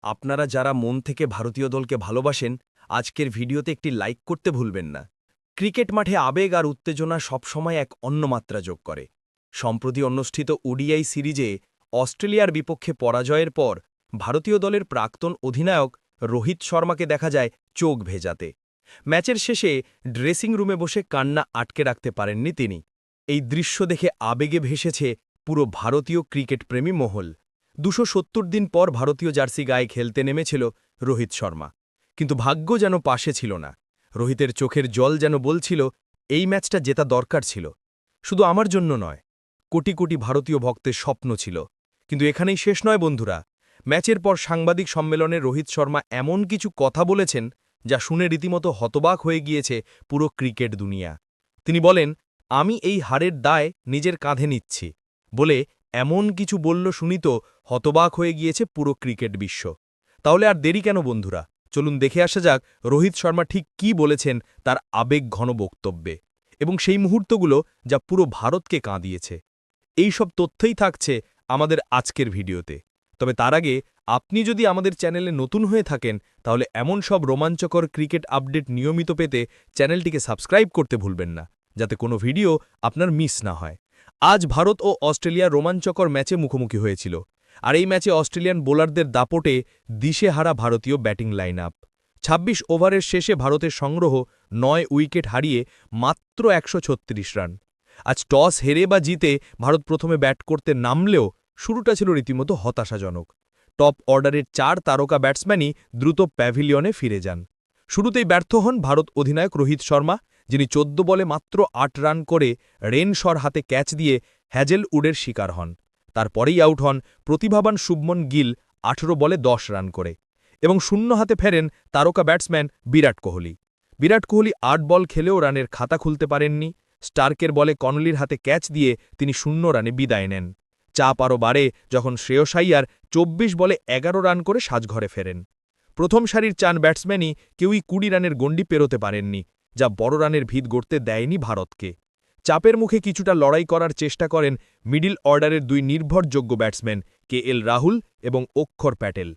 আপনারা যারা মন থেকে ভারতীয় দলকে ভালোবাসেন আজকের ভিডিওতে একটি লাইক করতে ভুলবেন না। ক্রিকেট মাঠে আবেগ আর উত্তেজনা সবসময় এক অন্য মাত্রা যোগ করে। সম্প্রতি অনুষ্ঠিত ওডিআই সিরিজে অস্ট্রেলিয়ার বিপক্ষে পরাজয়ের পর ভারতীয় দলের প্রাক্তন অধিনায়ক রোহিত শর্মাকে দেখা যায় চোখ ভেজাতে। ম্যাচের শেষে ড্রেসিং রুমে বসে কান্না আটকে রাখতে পারেননি তিনি। এই দৃশ্য দেখে আবেগে ভেসেছে পুরো ভারতীয় ক্রিকেট প্রেমী মহল। ২৭০ দিন পর ভারতীয় জার্সি গায়ে খেলতে নেমেছিল রোহিত শর্মা, কিন্তু ভাগ্য যেন পাশে ছিল না। রোহিতের চোখের জল যেন বলছিল এই ম্যাচটা জেতা দরকার ছিল, শুধু আমার জন্য নয়, কোটি কোটি ভারতীয় ভক্তের স্বপ্ন ছিল। কিন্তু এখানেই শেষ নয় বন্ধুরা। ম্যাচের পর সাংবাদিক সম্মেলনে রোহিত শর্মা এমন কিছু কথা বলেছেন যা শুনে রীতিমতো হতবাক হয়ে গিয়েছে পুরো ক্রিকেট দুনিয়া। তিনি বলেন, আমি এই হারের দায় নিজের কাঁধে নিচ্ছি বলে এমন কিছু বলল শুনি তো হতবাক হয়ে গিয়েছে পুরো ক্রিকেট বিশ্ব। তাহলে আর দেরি কেন বন্ধুরা, চলুন দেখে আসা যাক রোহিত শর্মা ঠিক কী বলেছেন তার আবেগঘন বক্তব্যে, এবং সেই মুহূর্তগুলো যা পুরো ভারতকে কাঁদিয়েছে। এই সব তথ্যই থাকছে আমাদের আজকের ভিডিওতে। তবে তার আগে আপনি যদি আমাদের চ্যানেলে নতুন হয়ে থাকেন তাহলে এমন সব রোমাঞ্চকর ক্রিকেট আপডেট নিয়মিত পেতে চ্যানেলটিকে সাবস্ক্রাইব করতে ভুলবেন না, যাতে কোনো ভিডিও আপনার মিস না হয়। আজ ভারত ও অস্ট্রেলিয়া রোমাঞ্চকর ম্যাচে মুখোমুখি হয়েছিল, আর এই ম্যাচে অস্ট্রেলিয়ান বোলারদের দাপটে দিশেহারা ভারতীয় ব্যাটিং লাইন আপ। ২৬ ওভারের শেষে ভারতের সংগ্রহ ৯ উইকেট হারিয়ে মাত্র ১৩৬ রান। আজ টস হেরে বা জিতে ভারত প্রথমে ব্যাট করতে নামলেও শুরুটা ছিল রীতিমতো হতাশাজনক। টপ অর্ডারের ৪ তারকা ব্যাটসম্যানই দ্রুত প্যাভিলিয়নে ফিরে যান। শুরুতেই ব্যর্থ হন ভারত অধিনায়ক রোহিত শর্মা, যিনি ১৪ বলে মাত্র ৮ রান করে রেনশর হাতে ক্যাচ দিয়ে হ্যাজেলউডের শিকার হন। তারপরেই আউট হন প্রতিভাবান শুভমন গিল ১৮ বলে ১০ রান করে, এবং শূন্য হাতে ফেরেন তারকা ব্যাটসম্যান বিরাট কোহলি। বিরাট কোহলি ৮ বল খেলেও রানের খাতা খুলতে পারেননি। স্টার্কের বলে কনলির হাতে ক্যাচ দিয়ে তিনি ০ রানে বিদায় নেন। চাপ আরও বাড়ে যখন শ্রেয়স আইয়ার ২৪ বলে ১১ রান করে সাজঘরে ফেরেন। প্রথম সারির ৪ ব্যাটসম্যানই কেউই ২০ রানের গণ্ডি পেরোতে পারেননি, যা বড় রানের ভিত গড়তে দেয়নি ভারতকে। চাপের মুখে কিছুটা লড়াই করার চেষ্টা করেন মিডল অর্ডারের ২ নির্ভরযোগ্য ব্যাটসম্যান কেএল রাহুল এবং অক্ষর প্যাটেল।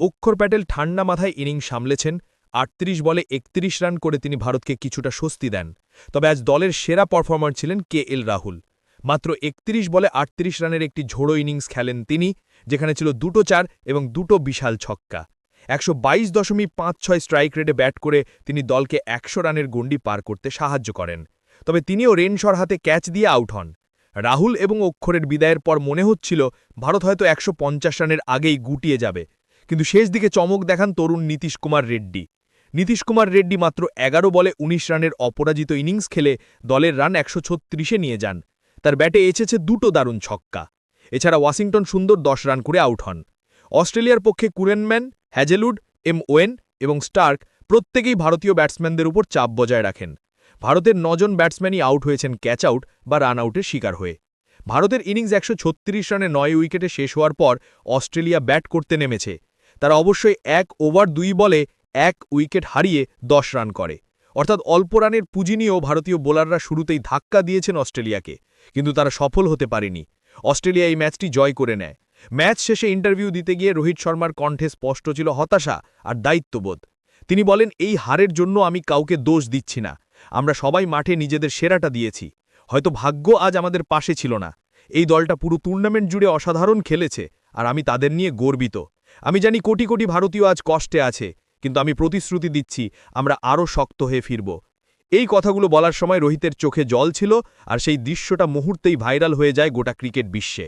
অক্ষর প্যাটেল ঠান্ডা মাথায় ইনিংস সামলেছেন। ৩৮ বলে ৩১ রান করে তিনি ভারতকে কিছুটা স্বস্তি দেন। তবে আজ দলের সেরা পারফর্মার ছিলেন কেএল রাহুল। মাত্র ৩১ বলে ৩৮ রানের একটি ঝোড়ো ইনিংস খেলেন তিনি, যেখানে ছিল ২টো ৪ এবং ২টো বিশাল ছক্কা। ১২২.৫৬ স্ট্রাইক রেটে ব্যাট করে তিনি দলকে ১০০ রানের গণ্ডি পার করতে সাহায্য করেন। তবে তিনিও রেনশর হাতে ক্যাচ দিয়ে আউট হন। রাহুল এবং অক্ষরের বিদায়ের পর মনে হচ্ছিল ভারত হয়তো ১৫০ রানের আগেই গুটিয়ে যাবে, কিন্তু শেষ দিকে চমক দেখান তরুণ নীতিশ কুমার রেড্ডি। নীতিশ কুমার রেড্ডি মাত্র ১১ বলে ১৯ রানের অপরাজিত ইনিংস খেলে দলের রান ১৩৬-এ নিয়ে যান। তার ব্যাটে এসেছে ২টো দারুণ ছক্কা। এছাড়া ওয়াশিংটন সুন্দর ১০ রান করে আউট হন। অস্ট্রেলিয়ার পক্ষে কুরেনম্যান, হ্যাজেলউড, ওয়েন এবং স্টার্ক প্রত্যেকেই ভারতীয় ব্যাটসম্যানদের উপর চাপ বজায় রাখেন। ভারতের ৯ জন ব্যাটসম্যানই আউট হয়েছেন ক্যাচ আউট বা রান আউটের শিকার হয়ে। ভারতের ইনিংস ১৩৬ রানে ৯ উইকেটে শেষ হওয়ার পর অস্ট্রেলিয়া ব্যাট করতে নেমেছে। তারা অবশ্যই ১ ওভার ২ বলে ১ উইকেট হারিয়ে ১০ রান করে, অর্থাৎ অল্প রানের পুঁজি নিয়েও ভারতীয় বোলাররা শুরুতেই ধাক্কা দিয়েছেন অস্ট্রেলিয়াকে, কিন্তু তারা সফল হতে পারেনি। অস্ট্রেলিয়া এই ম্যাচটি জয় করে নেয়। ম্যাচ শেষে ইন্টারভিউ দিতে গিয়ে রোহিত শর্মার কণ্ঠে স্পষ্ট ছিল হতাশা আর দায়িত্ববোধ। তিনি বলেন, এই হারের জন্য আমি কাউকে দোষ দিচ্ছি না। আমরা সবাই মাঠে নিজেদের সেরাটা দিয়েছি। হয়তো ভাগ্য আজ আমাদের পাশে ছিল না। এই দলটা পুরো টুর্নামেন্ট জুড়ে অসাধারণ খেলেছে, আর আমি তাদের নিয়ে গর্বিত। আমি জানি কোটি কোটি ভারতীয় আজ কষ্টে আছে, কিন্তু আমি প্রতিশ্রুতি দিচ্ছি আমরা আরও শক্ত হয়ে ফিরব। এই কথাগুলো বলার সময় রোহিতের চোখে জল ছিল, আর সেই দৃশ্যটা মুহূর্তেই ভাইরাল হয়ে যায় গোটা ক্রিকেট বিশ্বে।